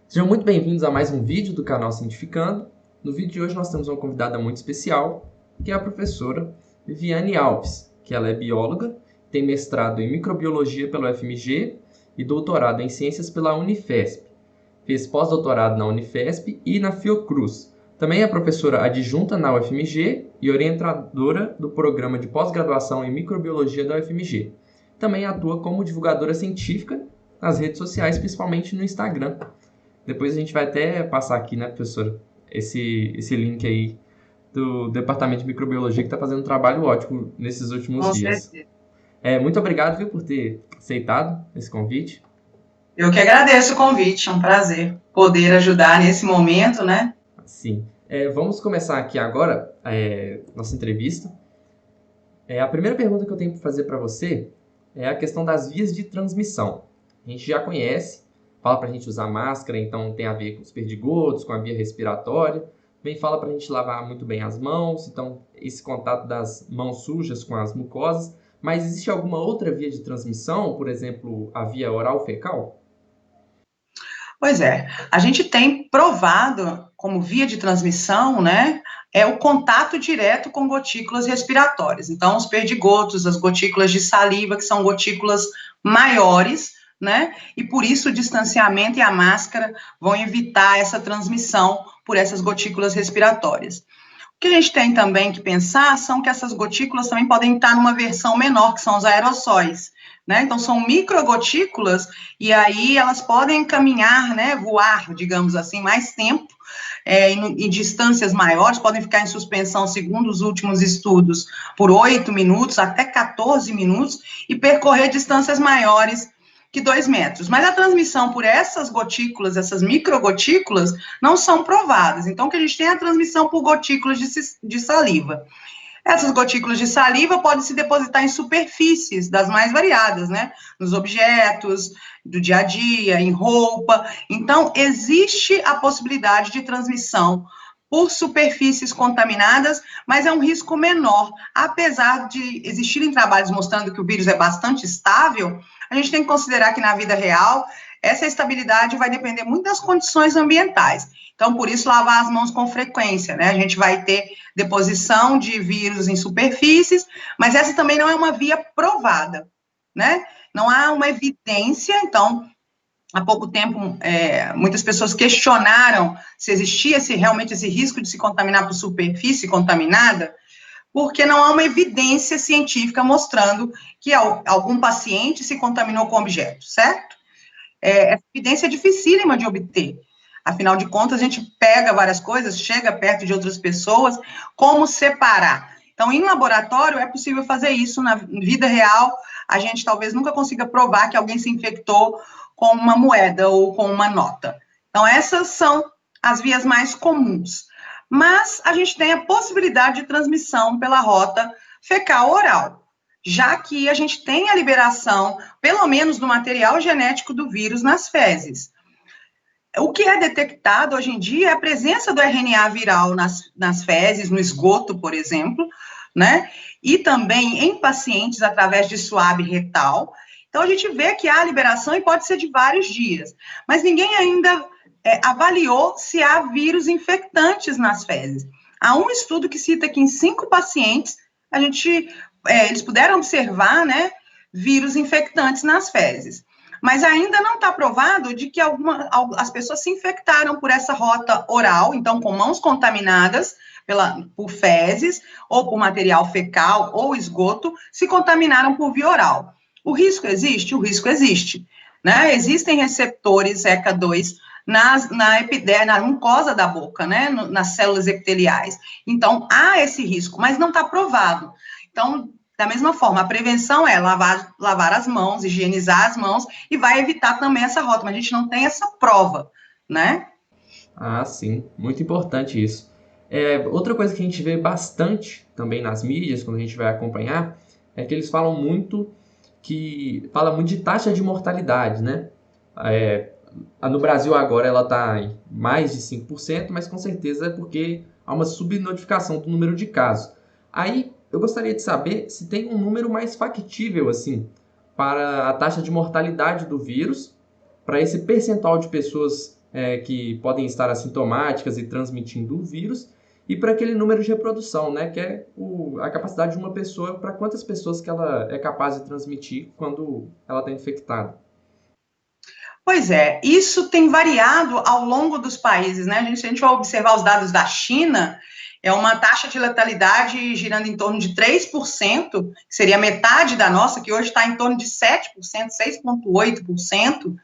Sejam muito bem-vindos a mais um vídeo do canal Cientificando. No vídeo de hoje nós temos uma convidada muito especial, que é a professora Viviane Alves, que ela é bióloga, tem mestrado em microbiologia pela UFMG e doutorado em ciências pela Unifesp. Fez pós-doutorado na Unifesp e na Fiocruz. Também é professora adjunta na UFMG e orientadora do programa de pós-graduação em microbiologia da UFMG. Também atua como divulgadora científica nas redes sociais, principalmente no Instagram. Depois a gente vai até passar aqui, né, professora, esse link aí do Departamento de Microbiologia que está fazendo um trabalho ótimo nesses últimos Com dias. certeza. Muito obrigado, viu, por ter aceitado esse convite. Eu que agradeço o convite, é um prazer poder ajudar nesse momento, né? Sim. Vamos começar aqui agora nossa entrevista. A primeira pergunta que eu tenho para fazer para você é a questão das vias de transmissão. A gente já conhece, fala para a gente usar máscara, então tem a ver com os perdigotos, com a via respiratória. Também fala para a gente lavar muito bem as mãos, então esse contato das mãos sujas com as mucosas. Mas existe alguma outra via de transmissão, por exemplo, a via oral-fecal? Pois é, a gente tem provado como via de transmissão, né, é o contato direto com gotículas respiratórias. Então, os perdigotos, as gotículas de saliva, que são gotículas maiores, né, e por isso o distanciamento e a máscara vão evitar essa transmissão por essas gotículas respiratórias. O que a gente tem também que pensar são que essas gotículas também podem estar numa versão menor, que são os aerossóis, né? Então, são microgotículas, e aí elas podem caminhar, né, voar, digamos assim, mais tempo, em distâncias maiores, podem ficar em suspensão, segundo os últimos estudos, por 8 minutos, até 14 minutos, e percorrer distâncias maiores que 2 metros. Mas a transmissão por essas gotículas, essas microgotículas, não são provadas. Então, o que a gente tem é a transmissão por gotículas de saliva. Essas gotículas de saliva podem se depositar em superfícies das mais variadas, né? Nos objetos do dia a dia, em roupa. Então, existe a possibilidade de transmissão por superfícies contaminadas, mas é um risco menor. Apesar de existirem trabalhos mostrando que o vírus é bastante estável, a gente tem que considerar que na vida real essa estabilidade vai depender muito das condições ambientais. Então, por isso, lavar as mãos com frequência, né? A gente vai ter deposição de vírus em superfícies, mas essa também não é uma via provada, né? Não há uma evidência, então, há pouco tempo, muitas pessoas questionaram se existia realmente esse risco de se contaminar por superfície contaminada, porque não há uma evidência científica mostrando que algum paciente se contaminou com objeto, certo? Essa evidência é dificílima de obter. Afinal de contas, a gente pega várias coisas, chega perto de outras pessoas, como separar? Então, em laboratório, é possível fazer isso. Na vida real, a gente talvez nunca consiga provar que alguém se infectou com uma moeda ou com uma nota. Então, essas são as vias mais comuns. Mas a gente tem a possibilidade de transmissão pela rota fecal-oral, já que a gente tem a liberação, pelo menos, do material genético do vírus nas fezes. O que é detectado hoje em dia é a presença do RNA viral nas fezes, no esgoto, por exemplo, né? E também em pacientes através de suave retal. Então, a gente vê que há liberação e pode ser de vários dias, mas ninguém ainda avaliou se há vírus infectantes nas fezes. Há um estudo que cita que em 5 pacientes, eles puderam observar, né, vírus infectantes nas fezes. Mas ainda não está provado de que as pessoas se infectaram por essa rota oral, então com mãos contaminadas por fezes, ou por material fecal, ou esgoto, se contaminaram por via oral. O risco existe? O risco existe. Né? Existem receptores ECA2 na mucosa da boca, né? Nas células epiteliais. Então, há esse risco, mas não está provado. Então, da mesma forma, a prevenção é lavar as mãos, higienizar as mãos, e vai evitar também essa rota, mas a gente não tem essa prova, né? Ah, sim, muito importante isso. Outra coisa que a gente vê bastante também nas mídias, quando a gente vai acompanhar, é que eles fala muito de taxa de mortalidade, né? É, no Brasil agora ela está em mais de 5%, mas com certeza é porque há uma subnotificação do número de casos. Aí eu gostaria de saber se tem um número mais factível assim para a taxa de mortalidade do vírus, para esse percentual de pessoas que podem estar assintomáticas e transmitindo o vírus, e para aquele número de reprodução, né, que é a capacidade de uma pessoa para quantas pessoas que ela é capaz de transmitir quando ela está infectada. Pois é, isso tem variado ao longo dos países, né? Se a gente for observar os dados da China, é uma taxa de letalidade girando em torno de 3%, que seria metade da nossa, que hoje está em torno de 7%, 6,8%,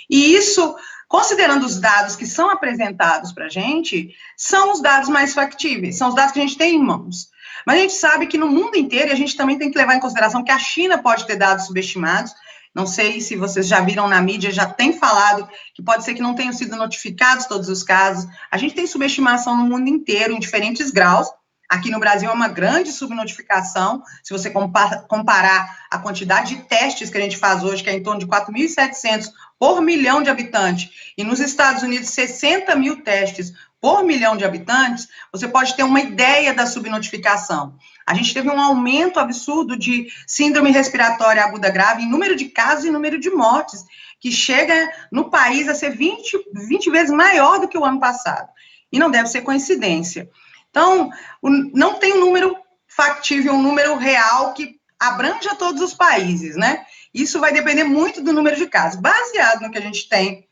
e isso, considerando os dados que são apresentados para a gente, são os dados mais factíveis, são os dados que a gente tem em mãos. Mas a gente sabe que no mundo inteiro, e a gente também tem que levar em consideração que a China pode ter dados subestimados. Não sei se vocês já viram na mídia, já tem falado que pode ser que não tenham sido notificados todos os casos. A gente tem subestimação no mundo inteiro, em diferentes graus. Aqui no Brasil é uma grande subnotificação, se você comparar a quantidade de testes que a gente faz hoje, que é em torno de 4.700 por milhão de habitantes, e nos Estados Unidos 60 mil testes por milhão de habitantes, você pode ter uma ideia da subnotificação. A gente teve um aumento absurdo de síndrome respiratória aguda grave em número de casos e número de mortes, que chega no país a ser 20 vezes maior do que o ano passado. E não deve ser coincidência. Então, não tem um número factível, um número real que abranja todos os países, né? Isso vai depender muito do número de casos. Baseado no que a gente tem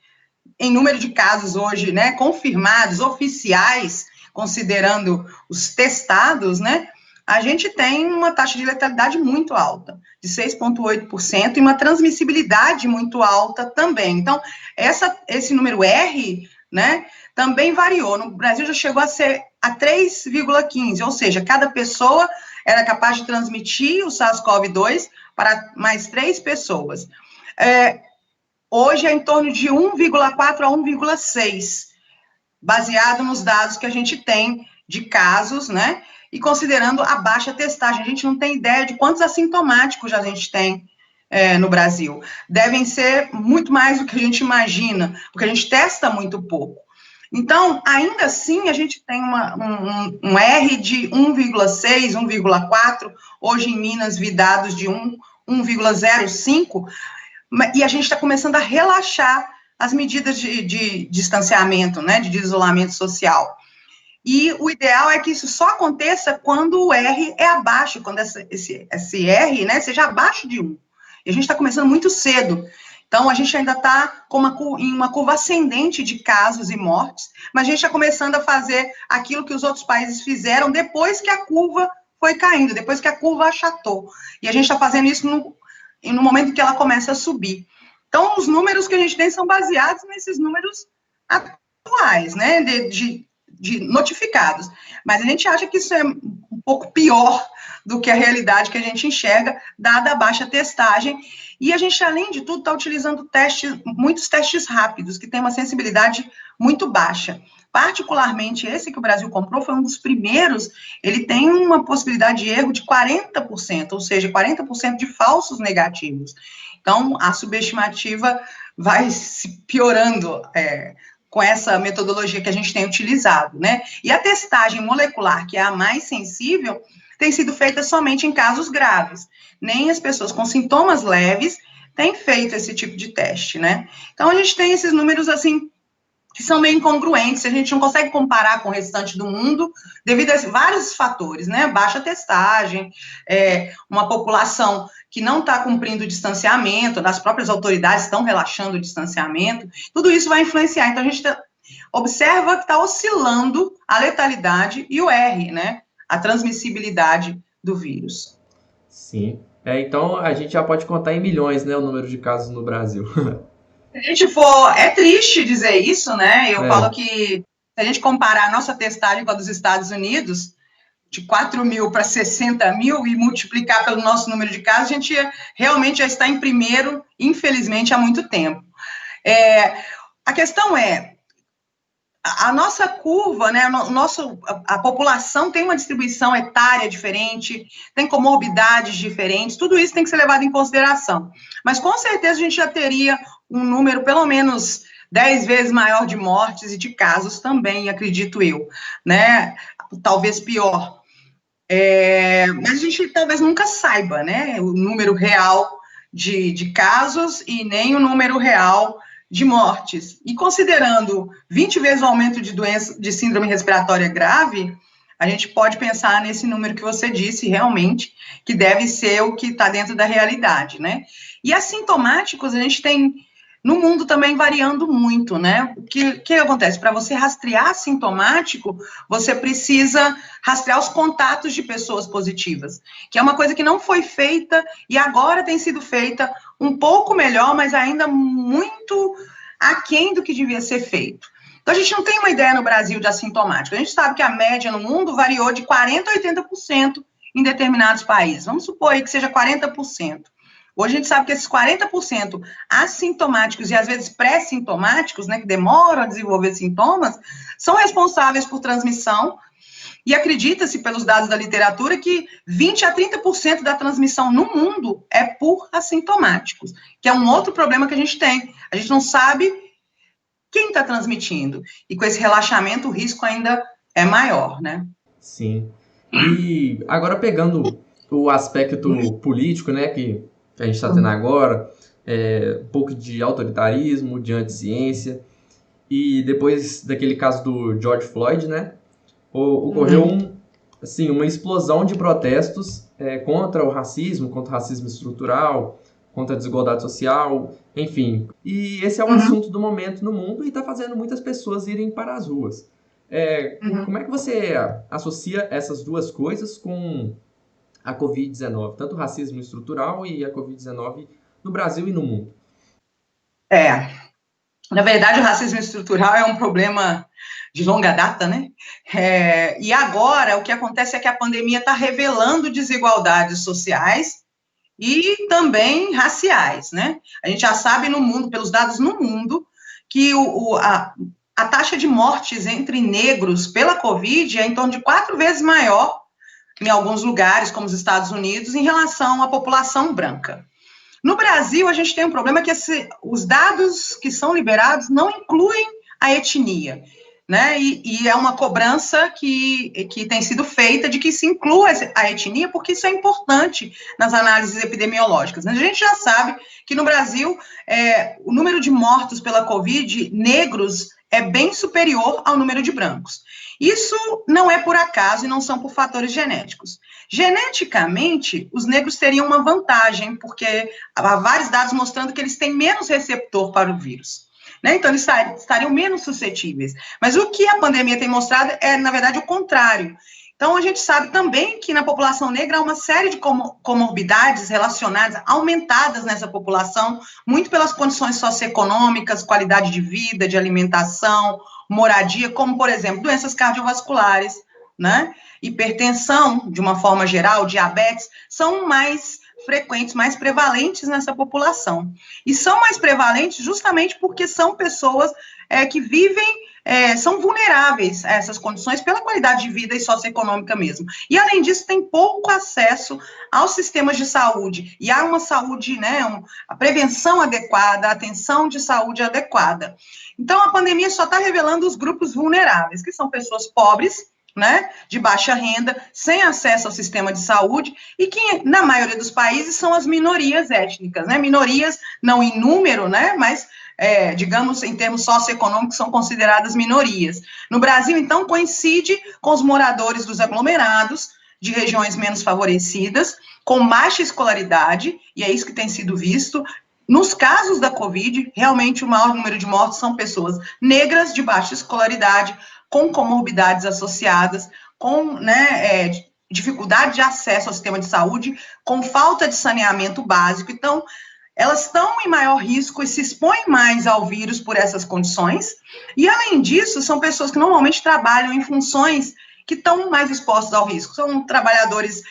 em número de casos hoje, né, confirmados, oficiais, considerando os testados, né, a gente tem uma taxa de letalidade muito alta, de 6,8%, e uma transmissibilidade muito alta também. Então, esse número R, né, também variou. No Brasil já chegou a ser a 3,15, ou seja, cada pessoa era capaz de transmitir o SARS-CoV-2 para mais 3 pessoas. Hoje é em torno de 1,4 a 1,6, baseado nos dados que a gente tem de casos, né? E considerando a baixa testagem. A gente não tem ideia de quantos assintomáticos a gente tem no Brasil. Devem ser muito mais do que a gente imagina, porque a gente testa muito pouco. Então, ainda assim, a gente tem um R de 1,6, 1,4, hoje em Minas vi dados de 1,05, e a gente está começando a relaxar as medidas de distanciamento, né, de isolamento social. E o ideal é que isso só aconteça quando o R é abaixo, quando esse R, né, seja abaixo de 1. E a gente está começando muito cedo. Então, a gente ainda está em uma curva ascendente de casos e mortes, mas a gente está começando a fazer aquilo que os outros países fizeram depois que a curva foi caindo, depois que a curva achatou. E a gente está fazendo isso no momento que ela começa a subir. Então, os números que a gente tem são baseados nesses números atuais, né, de notificados. Mas a gente acha que isso é um pouco pior do que a realidade que a gente enxerga, dada a baixa testagem. E a gente, além de tudo, está utilizando muitos testes rápidos, que tem uma sensibilidade muito baixa. Particularmente, esse que o Brasil comprou foi um dos primeiros, ele tem uma possibilidade de erro de 40%, ou seja, 40% de falsos negativos. Então, a subestimativa vai se piorando com essa metodologia que a gente tem utilizado, né? E a testagem molecular, que é a mais sensível, tem sido feita somente em casos graves. Nem as pessoas com sintomas leves têm feito esse tipo de teste, né? Então, a gente tem esses números, assim, que são meio incongruentes, a gente não consegue comparar com o restante do mundo, devido a vários fatores, né? Baixa testagem, uma população que não está cumprindo o distanciamento, as próprias autoridades estão relaxando o distanciamento, tudo isso vai influenciar. Então, a gente observa que está oscilando a letalidade e o R, né? A transmissibilidade do vírus. Sim. Então, a gente já pode contar em milhões, né, o número de casos no Brasil. Se a gente for, é triste dizer isso, né? Eu falo que, se a gente comparar a nossa testagem com a dos Estados Unidos, de 4 mil para 60 mil e multiplicar pelo nosso número de casos, a gente realmente já está em primeiro, infelizmente, há muito tempo. A questão a nossa curva, né, a população tem uma distribuição etária diferente, tem comorbidades diferentes, tudo isso tem que ser levado em consideração. Mas, com certeza, a gente já teria um número, pelo menos, 10 vezes maior de mortes e de casos também, acredito eu, né, talvez pior. Mas a gente talvez nunca saiba, né, o número real de casos e nem o número real de mortes, e considerando 20 vezes o aumento de doença de síndrome respiratória grave, a gente pode pensar nesse número que você disse, realmente, que deve ser o que está dentro da realidade, né? E assintomáticos, a gente tem no mundo também variando muito, né? O que acontece? Para você rastrear assintomático, você precisa rastrear os contatos de pessoas positivas, que é uma coisa que não foi feita e agora tem sido feita um pouco melhor, mas ainda muito aquém do que devia ser feito. Então, a gente não tem uma ideia no Brasil de assintomático. A gente sabe que a média no mundo variou de 40% a 80% em determinados países. Vamos supor aí que seja 40%. Hoje a gente sabe que esses 40% assintomáticos e às vezes pré-sintomáticos, né, que demoram a desenvolver sintomas, são responsáveis por transmissão, e acredita-se pelos dados da literatura que 20% a 30% da transmissão no mundo é por assintomáticos, que é um outro problema que a gente tem. A gente não sabe quem está transmitindo, e com esse relaxamento o risco ainda é maior, né? Sim. E agora pegando o aspecto político, né, que a gente está tendo agora, um pouco de autoritarismo, de anticiência, e depois daquele caso do George Floyd, né, ocorreu uma explosão de protestos contra o racismo estrutural, contra a desigualdade social, enfim. E esse é um assunto do momento no mundo e está fazendo muitas pessoas irem para as ruas. Como é que você associa essas duas coisas com a Covid-19, tanto o racismo estrutural e a Covid-19 no Brasil e no mundo? Na verdade, o racismo estrutural é um problema de longa data, né? E agora, o que acontece é que a pandemia está revelando desigualdades sociais e também raciais, né? A gente já sabe no mundo, pelos dados no mundo, que a taxa de mortes entre negros pela Covid é em torno de 4 vezes maior em alguns lugares, como os Estados Unidos, em relação à população branca. No Brasil, a gente tem um problema que os dados que são liberados não incluem a etnia, né? E é uma cobrança que tem sido feita de que se inclua a etnia, porque isso é importante nas análises epidemiológicas. A gente já sabe que no Brasil, o número de mortos pela Covid, negros, é bem superior ao número de brancos. Isso não é por acaso e não são por fatores genéticos. Geneticamente, os negros teriam uma vantagem, porque há vários dados mostrando que eles têm menos receptor para o vírus, né? Então, eles estariam menos suscetíveis. Mas o que a pandemia tem mostrado é, na verdade, o contrário. Então, a gente sabe também que na população negra há uma série de comorbidades relacionadas, aumentadas nessa população, muito pelas condições socioeconômicas, qualidade de vida, de alimentação, moradia, como, por exemplo, doenças cardiovasculares, né? Hipertensão, de uma forma geral, diabetes, são mais frequentes, mais prevalentes nessa população. E são mais prevalentes justamente porque são pessoas que vivem, são vulneráveis a essas condições pela qualidade de vida e socioeconômica mesmo. E, além disso, tem pouco acesso aos sistemas de saúde. E há uma saúde, né, a prevenção adequada, a atenção de saúde adequada. Então, a pandemia só está revelando os grupos vulneráveis, que são pessoas pobres, né, de baixa renda, sem acesso ao sistema de saúde, e que, na maioria dos países, são as minorias étnicas, né, minorias não em número, né, mas, digamos, em termos socioeconômicos, são consideradas minorias. No Brasil, então, coincide com os moradores dos aglomerados, de regiões menos favorecidas, com baixa escolaridade, e é isso que tem sido visto. Nos casos da Covid, realmente o maior número de mortes são pessoas negras de baixa escolaridade, com comorbidades associadas, com, né, dificuldade de acesso ao sistema de saúde, com falta de saneamento básico. Então, elas estão em maior risco e se expõem mais ao vírus por essas condições. E, além disso, são pessoas que normalmente trabalham em funções que estão mais expostos ao risco. São trabalhadores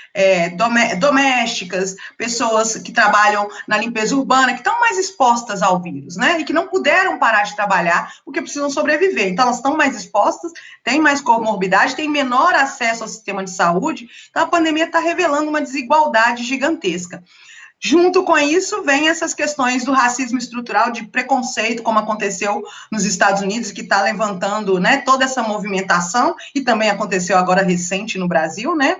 domésticas, pessoas que trabalham na limpeza urbana, que estão mais expostas ao vírus, né? E que não puderam parar de trabalhar porque precisam sobreviver. Então, elas estão mais expostas, têm mais comorbidade, têm menor acesso ao sistema de saúde. Então, a pandemia está revelando uma desigualdade gigantesca. Junto com isso, vem essas questões do racismo estrutural, de preconceito, como aconteceu nos Estados Unidos, que está levantando, né, toda essa movimentação, e também aconteceu agora recente no Brasil, né,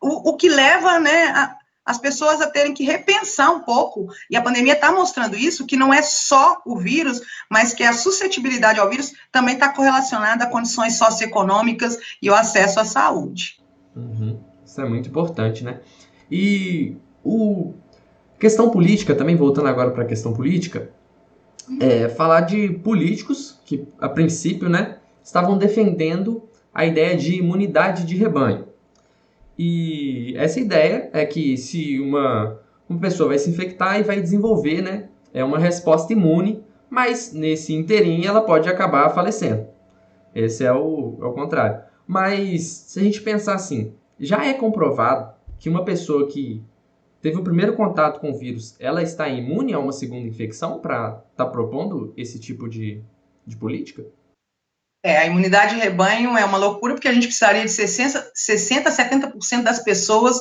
o que leva, né, as pessoas a terem que repensar um pouco, e a pandemia está mostrando isso, que não é só o vírus, mas que a suscetibilidade ao vírus também está correlacionada a condições socioeconômicas e o acesso à saúde. Uhum. Isso é muito importante, né? E questão política, também voltando agora para a questão política, falar de políticos que, a princípio, né, estavam defendendo a ideia de imunidade de rebanho. E essa ideia é que se uma pessoa vai se infectar e vai desenvolver, né, uma resposta imune, mas nesse inteirinho ela pode acabar falecendo. Esse é o contrário. Mas se a gente pensar assim, já é comprovado que uma pessoa que teve o primeiro contato com o vírus, ela está imune a uma segunda infecção para estar propondo esse tipo de política? A imunidade de rebanho é uma loucura, porque a gente precisaria de 60% a 70% das pessoas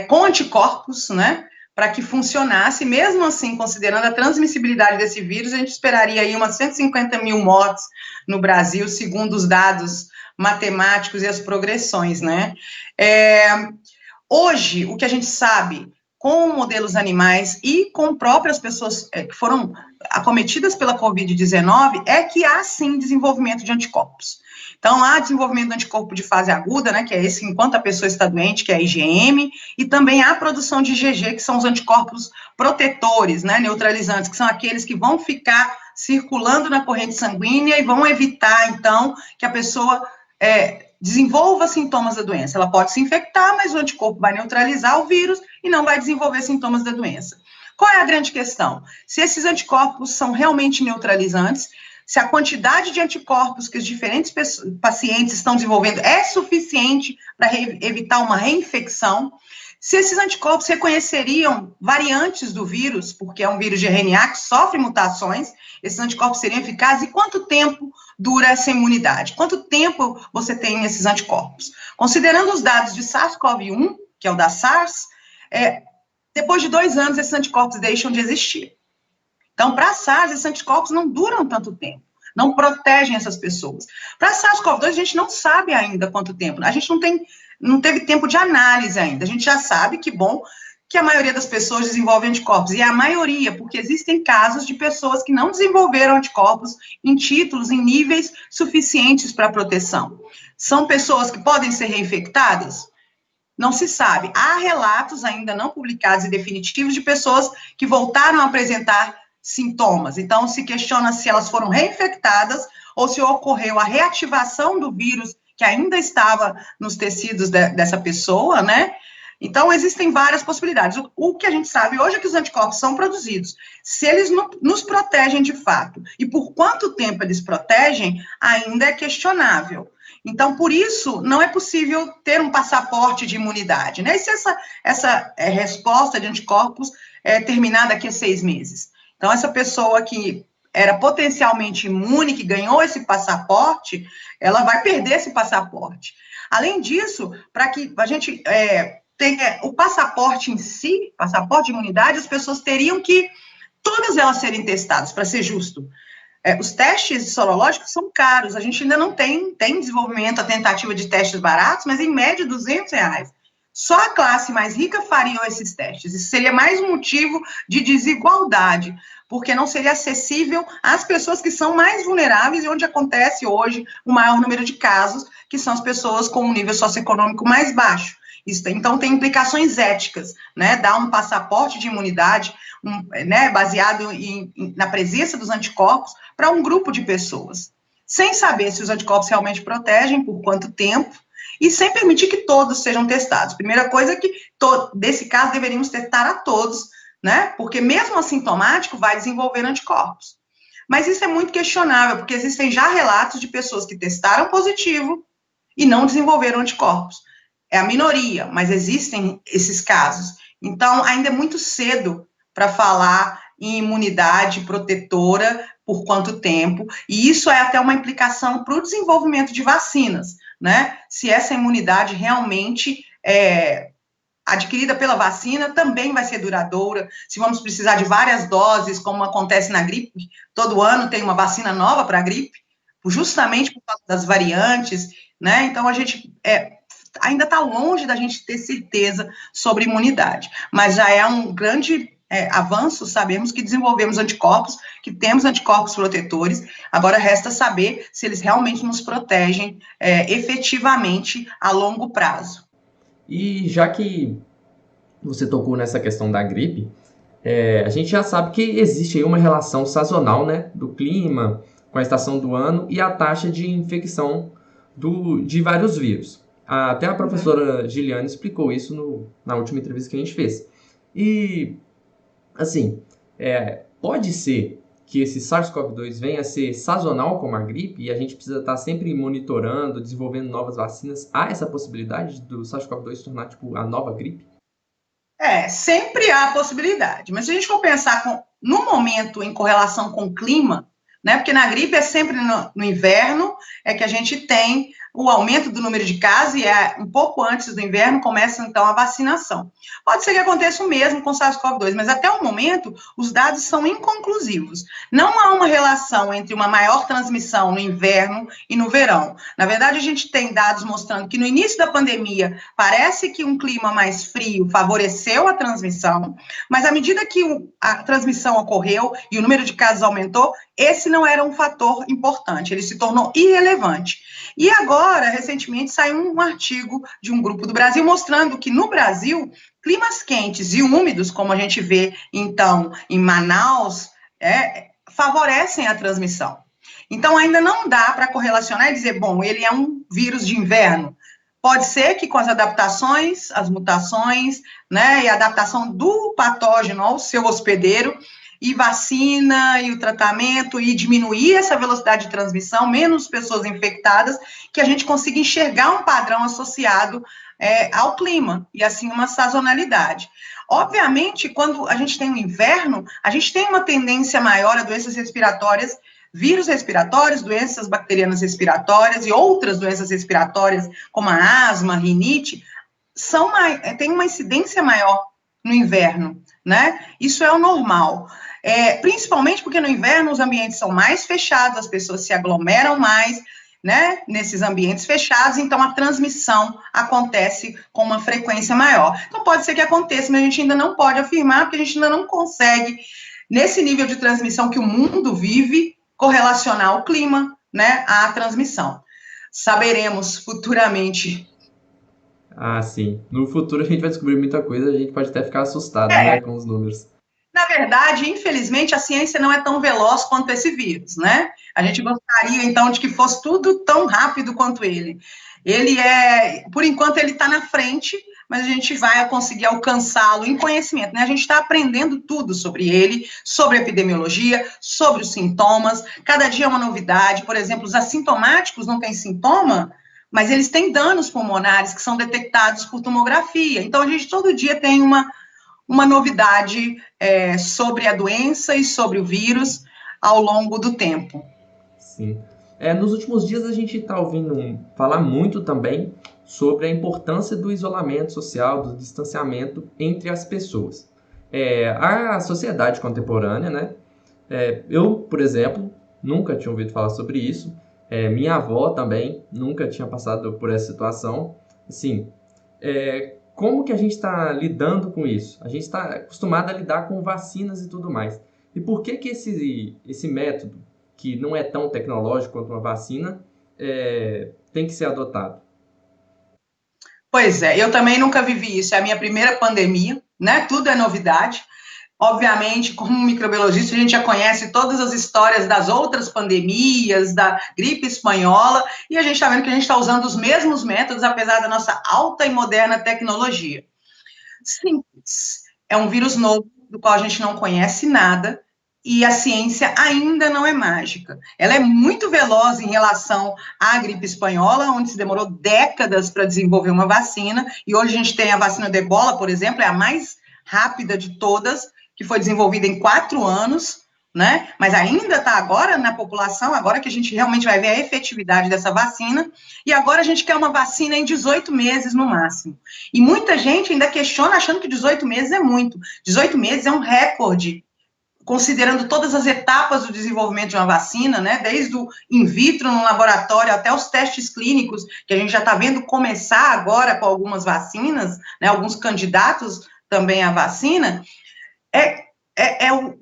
com anticorpos, né, para que funcionasse. Mesmo assim, considerando a transmissibilidade desse vírus, a gente esperaria aí umas 150 mil mortes no Brasil, segundo os dados matemáticos e as progressões, né. Hoje, o que a gente sabe com modelos animais e com próprias pessoas que foram acometidas pela Covid-19 é que há, sim, desenvolvimento de anticorpos. Então, há desenvolvimento de anticorpo de fase aguda, né, que é esse enquanto a pessoa está doente, que é a IgM, e também há a produção de IgG, que são os anticorpos protetores, né, neutralizantes, que são aqueles que vão ficar circulando na corrente sanguínea e vão evitar, então, que a pessoa desenvolva sintomas da doença. Ela pode se infectar, mas o anticorpo vai neutralizar o vírus e não vai desenvolver sintomas da doença. Qual é a grande questão? Se esses anticorpos são realmente neutralizantes, se a quantidade de anticorpos que os diferentes pacientes estão desenvolvendo é suficiente para evitar uma reinfecção, se esses anticorpos reconheceriam variantes do vírus, porque é um vírus de RNA que sofre mutações, esses anticorpos seriam eficazes, e quanto tempo dura essa imunidade? Quanto tempo você tem esses anticorpos? Considerando os dados de SARS-CoV-1, que é o da SARS, depois de 2 anos, esses anticorpos deixam de existir. Então, para a SARS, esses anticorpos não duram tanto tempo, não protegem essas pessoas. Para a SARS-CoV-2, a gente não sabe ainda quanto tempo, a gente não teve tempo de análise ainda, a gente já sabe que a maioria das pessoas desenvolve anticorpos, e a maioria, porque existem casos de pessoas que não desenvolveram anticorpos em títulos, em níveis suficientes para proteção. São pessoas que podem ser reinfectadas? Não se sabe. Há relatos ainda não publicados e definitivos de pessoas que voltaram a apresentar sintomas. Então, se questiona se elas foram reinfectadas ou se ocorreu a reativação do vírus que ainda estava nos tecidos dessa pessoa, né? Então, existem várias possibilidades. O que a gente sabe hoje é que os anticorpos são produzidos. Se eles nos protegem de fato e por quanto tempo eles protegem, ainda é questionável. Então, por isso, não é possível ter um passaporte de imunidade, né? E se essa resposta de anticorpos terminar daqui a 6 meses? Então, essa pessoa que era potencialmente imune, que ganhou esse passaporte, ela vai perder esse passaporte. Além disso, para que a gente tenha o passaporte em si, passaporte de imunidade, as pessoas teriam que todas elas serem testadas, para ser justo. Os testes sorológicos são caros, a gente ainda não tem desenvolvimento, a tentativa de testes baratos, mas em média R$200. Só a classe mais rica faria esses testes. Isso seria mais um motivo de desigualdade, porque não seria acessível às pessoas que são mais vulneráveis e onde acontece hoje o maior número de casos, que são as pessoas com um nível socioeconômico mais baixo. Então, tem implicações éticas, né? Dar um passaporte de imunidade, né, baseado na presença dos anticorpos para um grupo de pessoas, sem saber se os anticorpos realmente protegem, por quanto tempo, e sem permitir que todos sejam testados. Primeira coisa é que, desse caso, deveríamos testar a todos, né? Porque mesmo assintomático vai desenvolver anticorpos. Mas isso é muito questionável, porque existem já relatos de pessoas que testaram positivo e não desenvolveram anticorpos. É a minoria, mas existem esses casos. Então, ainda é muito cedo para falar em imunidade protetora por quanto tempo, e isso é até uma implicação para o desenvolvimento de vacinas, né? Se essa imunidade realmente adquirida pela vacina também vai ser duradoura, se vamos precisar de várias doses, como acontece na gripe, todo ano tem uma vacina nova para a gripe, justamente por causa das variantes, né? Então, a gente ainda está longe da gente ter certeza sobre imunidade, mas já é um grande avanço. Sabemos que desenvolvemos anticorpos, que temos anticorpos protetores, agora resta saber se eles realmente nos protegem efetivamente a longo prazo. E já que você tocou nessa questão da gripe, a gente já sabe que existe aí uma relação sazonal, né, do clima com a estação do ano e a taxa de infecção de vários vírus. Até a professora Giliane explicou isso na última entrevista que a gente fez. E, assim, pode ser que esse SARS-CoV-2 venha a ser sazonal como a gripe e a gente precisa estar sempre monitorando, desenvolvendo novas vacinas. Há essa possibilidade do SARS-CoV-2 se tornar, tipo, a nova gripe? Sempre há a possibilidade, mas se a gente for pensar no momento em correlação com o clima, né, porque na gripe é sempre no inverno que a gente tem o aumento do número de casos e um pouco antes do inverno começa, então, a vacinação. Pode ser que aconteça o mesmo com SARS-CoV-2, mas até o momento os dados são inconclusivos. Não há uma relação entre uma maior transmissão no inverno e no verão. Na verdade, a gente tem dados mostrando que no início da pandemia parece que um clima mais frio favoreceu a transmissão, mas à medida que a transmissão ocorreu e o número de casos aumentou, esse não era um fator importante, ele se tornou irrelevante. E agora, recentemente, saiu um artigo de um grupo do Brasil mostrando que no Brasil, climas quentes e úmidos, como a gente vê, então, em Manaus, favorecem a transmissão. Então, ainda não dá para correlacionar e dizer, bom, ele é um vírus de inverno. Pode ser que com as adaptações, as mutações, né, e a adaptação do patógeno ao seu hospedeiro, e vacina, e o tratamento, e diminuir essa velocidade de transmissão, menos pessoas infectadas, que a gente consiga enxergar um padrão associado ao clima, e assim uma sazonalidade. Obviamente, quando a gente tem o inverno, a gente tem uma tendência maior a doenças respiratórias, vírus respiratórios, doenças bacterianas respiratórias e outras doenças respiratórias, como a asma, a rinite, tem uma incidência maior no inverno, né? Isso é o normal. Principalmente porque no inverno os ambientes são mais fechados, as pessoas se aglomeram mais, né, nesses ambientes fechados, então a transmissão acontece com uma frequência maior. Então pode ser que aconteça, mas a gente ainda não pode afirmar, porque a gente ainda não consegue, nesse nível de transmissão que o mundo vive, correlacionar o clima, né, à transmissão. Saberemos futuramente. Ah, sim. No futuro a gente vai descobrir muita coisa, a gente pode até ficar assustado, né, com os números. Na verdade, infelizmente, a ciência não é tão veloz quanto esse vírus, né? A gente gostaria, então, de que fosse tudo tão rápido quanto ele. Por enquanto, ele está na frente, mas a gente vai conseguir alcançá-lo em conhecimento, né? A gente está aprendendo tudo sobre ele, sobre epidemiologia, sobre os sintomas, cada dia é uma novidade. Por exemplo, os assintomáticos não têm sintoma, mas eles têm danos pulmonares que são detectados por tomografia. Então, a gente todo dia tem uma novidade sobre a doença e sobre o vírus ao longo do tempo. Sim. Nos últimos dias a gente está ouvindo falar muito também sobre a importância do isolamento social, do distanciamento entre as pessoas. A sociedade contemporânea, né? Eu, por exemplo, nunca tinha ouvido falar sobre isso. Minha avó também nunca tinha passado por essa situação. Assim, como que a gente está lidando com isso? A gente está acostumado a lidar com vacinas e tudo mais. E por que esse método, que não é tão tecnológico quanto uma vacina, tem que ser adotado? Pois é, eu também nunca vivi isso. É a minha primeira pandemia, né? Tudo é novidade. Obviamente, como microbiologista, a gente já conhece todas as histórias das outras pandemias, da gripe espanhola, e a gente está vendo que a gente está usando os mesmos métodos, apesar da nossa alta e moderna tecnologia. Simples. É um vírus novo, do qual a gente não conhece nada, e a ciência ainda não é mágica. Ela é muito veloz em relação à gripe espanhola, onde se demorou décadas para desenvolver uma vacina, e hoje a gente tem a vacina do Ebola, por exemplo, é a mais rápida de todas, que foi desenvolvida em 4 anos, né? Mas ainda está agora na população, agora que a gente realmente vai ver a efetividade dessa vacina, e agora a gente quer uma vacina em 18 meses no máximo. E muita gente ainda questiona, achando que 18 meses é muito. 18 meses é um recorde considerando todas as etapas do desenvolvimento de uma vacina, né, desde o in vitro no laboratório até os testes clínicos, que a gente já está vendo começar agora com algumas vacinas, né, alguns candidatos também à vacina,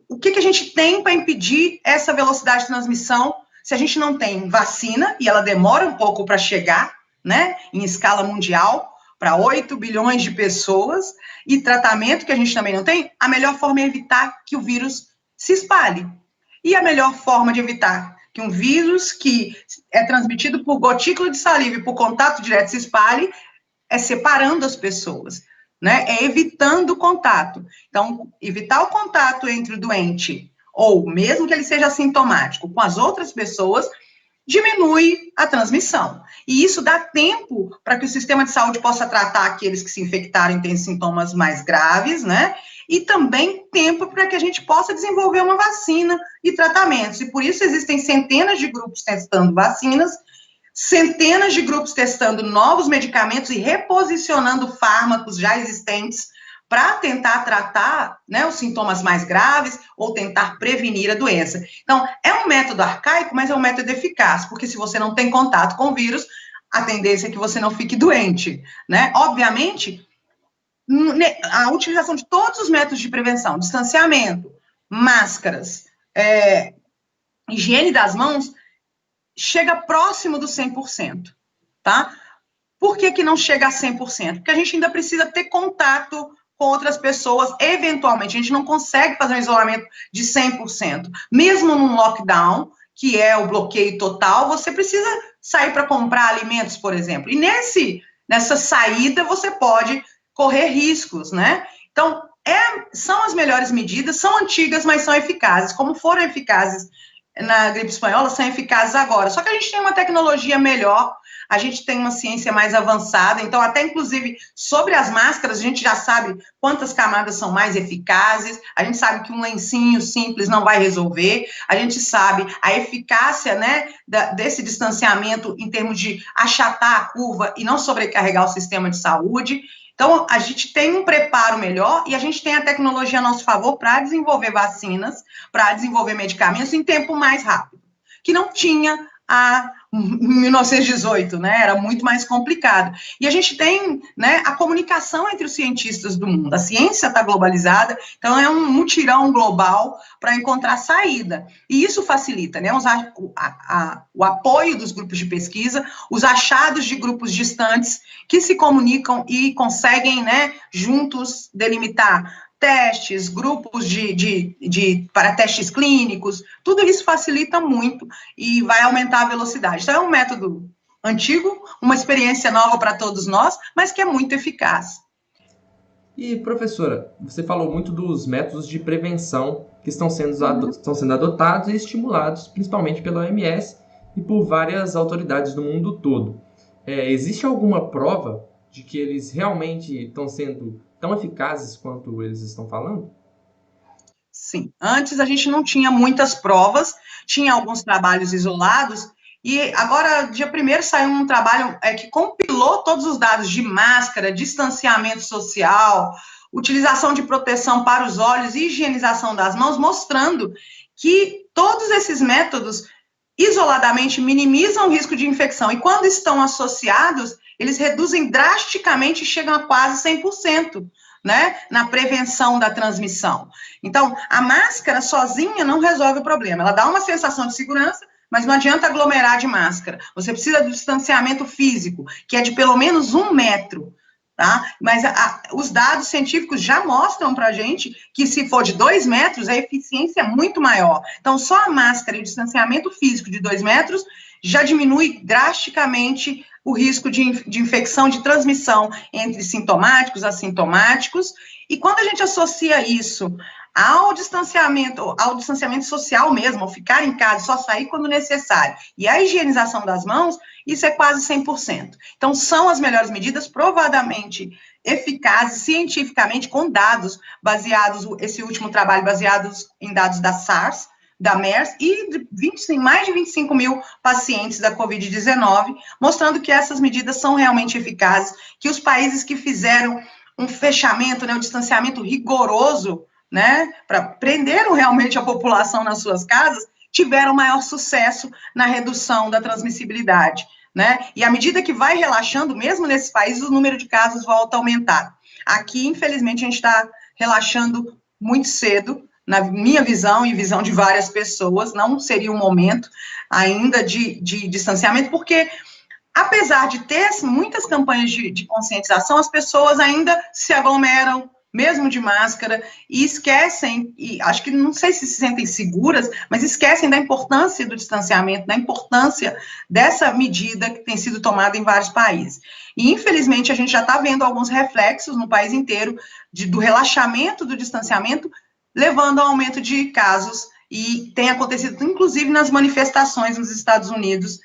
o que a gente tem para impedir essa velocidade de transmissão se a gente não tem vacina, e ela demora um pouco para chegar, né, em escala mundial, para 8 bilhões de pessoas, e tratamento que a gente também não tem, a melhor forma é evitar que o vírus se espalhe. E a melhor forma de evitar que um vírus que é transmitido por gotícula de saliva e por contato direto se espalhe é separando as pessoas, né? É evitando o contato. Então, evitar o contato entre o doente, ou mesmo que ele seja assintomático, com as outras pessoas, diminui a transmissão. E isso dá tempo para que o sistema de saúde possa tratar aqueles que se infectaram e têm sintomas mais graves, né? E também tempo para que a gente possa desenvolver uma vacina e tratamentos. E por isso existem centenas de grupos testando vacinas, centenas de grupos testando novos medicamentos e reposicionando fármacos já existentes para tentar tratar, né, os sintomas mais graves ou tentar prevenir a doença. Então, é um método arcaico, mas é um método eficaz, porque se você não tem contato com o vírus, a tendência é que você não fique doente, né? Obviamente, a utilização de todos os métodos de prevenção, distanciamento, máscaras, higiene das mãos, chega próximo do 100%, tá? Por que não chega a 100%? Porque a gente ainda precisa ter contato com outras pessoas, eventualmente, a gente não consegue fazer um isolamento de 100%. Mesmo num lockdown, que é o bloqueio total, você precisa sair para comprar alimentos, por exemplo. E nessa saída, você pode correr riscos, né? Então, são as melhores medidas, são antigas, mas são eficazes. Como foram eficazes na gripe espanhola, são eficazes agora. Só que a gente tem uma tecnologia melhor, a gente tem uma ciência mais avançada, então até inclusive sobre as máscaras, a gente já sabe quantas camadas são mais eficazes, a gente sabe que um lencinho simples não vai resolver, a gente sabe a eficácia, né, desse distanciamento em termos de achatar a curva e não sobrecarregar o sistema de saúde. Então, a gente tem um preparo melhor e a gente tem a tecnologia a nosso favor para desenvolver vacinas, para desenvolver medicamentos em tempo mais rápido, que não tinha em 1918, né? Era muito mais complicado. E a gente tem, né, a comunicação entre os cientistas do mundo. A ciência está globalizada, então é um mutirão global para encontrar saída. E isso facilita, né? O apoio dos grupos de pesquisa, os achados de grupos distantes que se comunicam e conseguem, né, juntos delimitar testes, grupos para testes clínicos, tudo isso facilita muito e vai aumentar a velocidade. Então, é um método antigo, uma experiência nova para todos nós, mas que é muito eficaz. E, professora, você falou muito dos métodos de prevenção que estão sendo adotados e estimulados, principalmente pela OMS e por várias autoridades do mundo todo. Existe alguma prova de que eles realmente estão sendo tão eficazes quanto eles estão falando? Sim. Antes a gente não tinha muitas provas, tinha alguns trabalhos isolados, e agora, dia 1º, saiu um trabalho que compilou todos os dados de máscara, distanciamento social, utilização de proteção para os olhos e higienização das mãos, mostrando que todos esses métodos, isoladamente, minimizam o risco de infecção, e quando estão associados, eles reduzem drasticamente e chegam a quase 100%, né, na prevenção da transmissão. Então, a máscara sozinha não resolve o problema, ela dá uma sensação de segurança, mas não adianta aglomerar de máscara, você precisa do distanciamento físico, que é de pelo menos 1 metro, tá? Mas os dados científicos já mostram pra gente que se for de 2 metros, a eficiência é muito maior. Então, só a máscara e o distanciamento físico de 2 metros já diminui drasticamente o risco de infecção, de transmissão entre sintomáticos e assintomáticos, e quando a gente associa isso ao distanciamento social mesmo, ao ficar em casa, só sair quando necessário, e a higienização das mãos, isso é quase 100%. Então, são as melhores medidas, provadamente eficazes, cientificamente, com dados baseados, esse último trabalho baseados em dados da SARS, da MERS, e mais de 25 mil pacientes da Covid-19, mostrando que essas medidas são realmente eficazes, que os países que fizeram um fechamento, né, um distanciamento rigoroso né, prenderam realmente a população nas suas casas, tiveram maior sucesso na redução da transmissibilidade, né? E à medida que vai relaxando, mesmo nesses países, o número de casos volta a aumentar. Aqui, infelizmente, a gente está relaxando muito cedo, na minha visão e visão de várias pessoas, não seria um momento ainda de distanciamento, porque apesar de ter muitas campanhas de conscientização, as pessoas ainda se aglomeram, mesmo de máscara, e esquecem, e acho que não sei se sentem seguras, mas esquecem da importância do distanciamento, da importância dessa medida que tem sido tomada em vários países. E, infelizmente, a gente já está vendo alguns reflexos no país inteiro do relaxamento do distanciamento, levando ao aumento de casos, e tem acontecido, inclusive, nas manifestações nos Estados Unidos,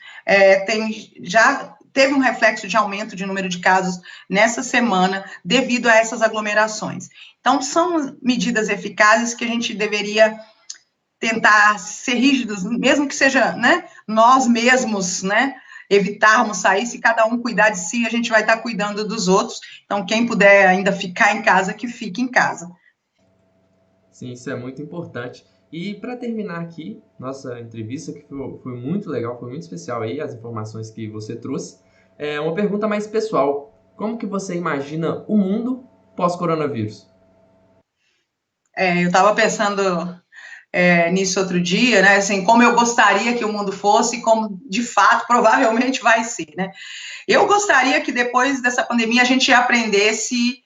já teve um reflexo de aumento de número de casos nessa semana, devido a essas aglomerações. Então, são medidas eficazes que a gente deveria tentar ser rígidos, mesmo que seja, né, nós mesmos, né, evitarmos sair, se cada um cuidar de si, a gente vai estar cuidando dos outros. Então, quem puder ainda ficar em casa, que fique em casa. Sim, isso é muito importante. E para terminar aqui, nossa entrevista, que foi muito legal, foi muito especial aí, as informações que você trouxe, uma pergunta mais pessoal. Como que você imagina o mundo pós-coronavírus? Eu estava pensando nisso outro dia, né, assim, como eu gostaria que o mundo fosse, como de fato provavelmente vai ser, né. Eu gostaria que depois dessa pandemia a gente aprendesse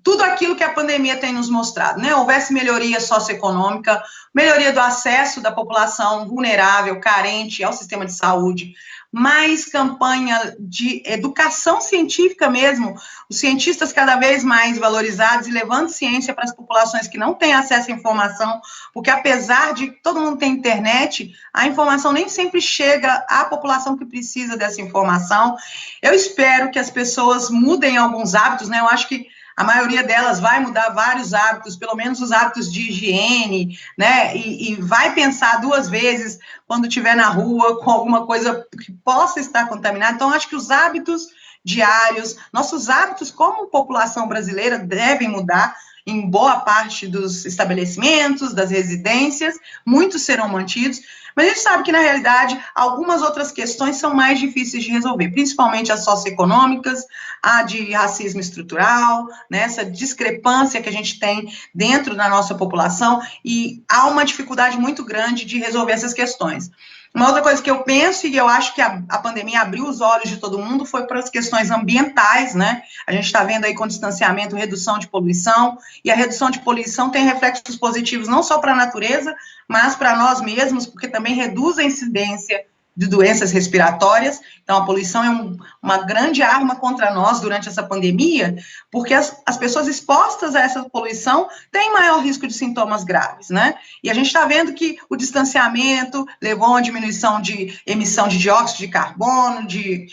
tudo aquilo que a pandemia tem nos mostrado, né? Houvesse melhoria socioeconômica, melhoria do acesso da população vulnerável, carente ao sistema de saúde, mais campanha de educação científica mesmo, os cientistas cada vez mais valorizados e levando ciência para as populações que não têm acesso à informação, porque apesar de todo mundo ter internet, a informação nem sempre chega à população que precisa dessa informação. Eu espero que as pessoas mudem alguns hábitos, né? Eu acho que a maioria delas vai mudar vários hábitos, pelo menos os hábitos de higiene, né, e vai pensar duas vezes quando estiver na rua com alguma coisa que possa estar contaminada. Então, acho que os hábitos diários, nossos hábitos como população brasileira devem mudar em boa parte dos estabelecimentos, das residências, muitos serão mantidos, mas a gente sabe que, na realidade, algumas outras questões são mais difíceis de resolver, principalmente as socioeconômicas, a de racismo estrutural, né, essa discrepância que a gente tem dentro da nossa população, e há uma dificuldade muito grande de resolver essas questões. Uma outra coisa que eu penso, e eu acho que a pandemia abriu os olhos de todo mundo, foi para as questões ambientais, né? A gente está vendo aí com distanciamento, redução de poluição, e a redução de poluição tem reflexos positivos não só para a natureza, mas para nós mesmos, porque também reduz a incidência de doenças respiratórias. Então, a poluição é uma grande arma contra nós durante essa pandemia, porque as pessoas expostas a essa poluição têm maior risco de sintomas graves, né? E a gente está vendo que o distanciamento levou a uma diminuição de emissão de dióxido de carbono, de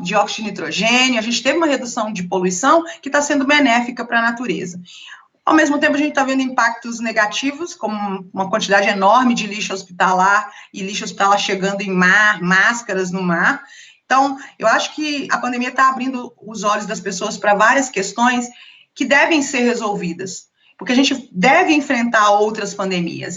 dióxido de nitrogênio, a gente teve uma redução de poluição que está sendo benéfica para a natureza. Ao mesmo tempo, a gente está vendo impactos negativos, como uma quantidade enorme de lixo hospitalar, e lixo hospitalar chegando em mar, máscaras no mar. Então, eu acho que a pandemia está abrindo os olhos das pessoas para várias questões que devem ser resolvidas, porque a gente deve enfrentar outras pandemias.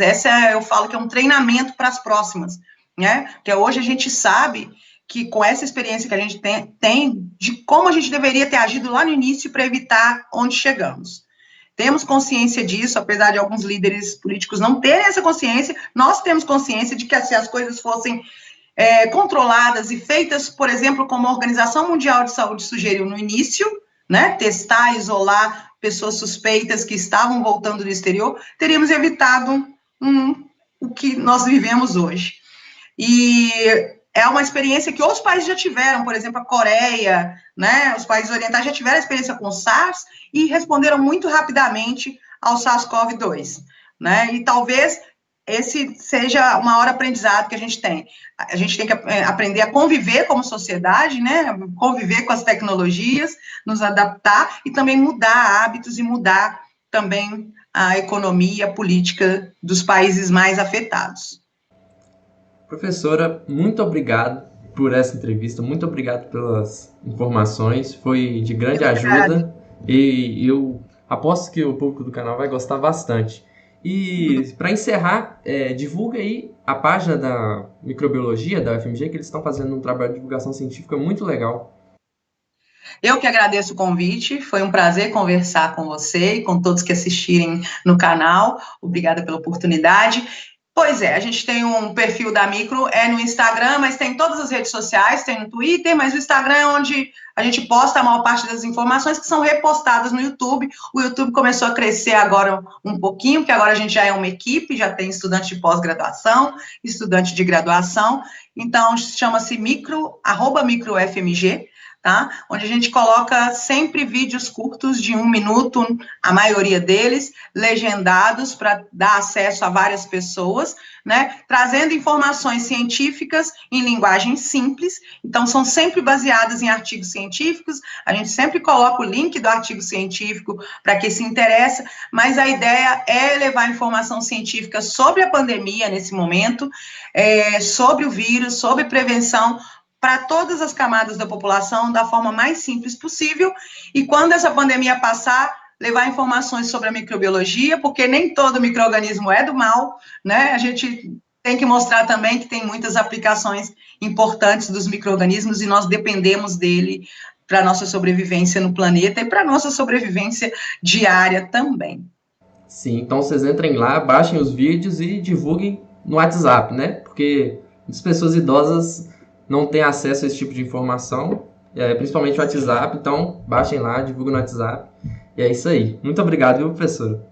Eu falo que é um treinamento para as próximas, né? Porque hoje a gente sabe que com essa experiência que a gente tem de como a gente deveria ter agido lá no início para evitar onde chegamos. Temos consciência disso, apesar de alguns líderes políticos não terem essa consciência, nós temos consciência de que se as coisas fossem controladas e feitas, por exemplo, como a Organização Mundial de Saúde sugeriu no início, né, testar, isolar pessoas suspeitas que estavam voltando do exterior, teríamos evitado o que nós vivemos hoje. E é uma experiência que outros países já tiveram, por exemplo, a Coreia, né, os países orientais já tiveram experiência com o SARS e responderam muito rapidamente ao SARS-CoV-2, né, e talvez esse seja o maior aprendizado que a gente tem. A gente tem que aprender a conviver como sociedade, né, conviver com as tecnologias, nos adaptar e também mudar hábitos e mudar também a economia, a política dos países mais afetados. Professora, muito obrigado por essa entrevista, muito obrigado pelas informações, foi de grande ajuda e eu Aposto que o público do canal vai gostar bastante. E para encerrar, divulga aí a página da microbiologia da UFMG, que eles estão fazendo um trabalho de divulgação científica muito legal. Eu que agradeço o convite, foi um prazer conversar com você e com todos que assistirem no canal. Obrigada pela oportunidade. Pois é, a gente tem um perfil da Micro, no Instagram, mas tem todas as redes sociais, tem no Twitter, mas o Instagram é onde a gente posta a maior parte das informações que são repostadas no YouTube. O YouTube começou a crescer agora um pouquinho, porque agora a gente já é uma equipe, já tem estudante de pós-graduação, estudante de graduação, então chama-se Micro, @microfmg, tá? Onde a gente coloca sempre vídeos curtos de 1 minuto, a maioria deles, legendados para dar acesso a várias pessoas, né? Trazendo informações científicas em linguagem simples, então são sempre baseadas em artigos científicos, a gente sempre coloca o link do artigo científico para quem se interessa, mas a ideia é levar informação científica sobre a pandemia nesse momento, sobre o vírus, sobre prevenção, para todas as camadas da população da forma mais simples possível, e quando essa pandemia passar, levar informações sobre a microbiologia, porque nem todo micro-organismo é do mal, né? A gente tem que mostrar também que tem muitas aplicações importantes dos micro-organismos e nós dependemos dele para a nossa sobrevivência no planeta e para a nossa sobrevivência diária também. Sim, então vocês entrem lá, baixem os vídeos e divulguem no WhatsApp, né? Porque as pessoas idosas não tem acesso a esse tipo de informação, principalmente o WhatsApp, então baixem lá, divulguem no WhatsApp, e é isso aí. Muito obrigado, viu, professora?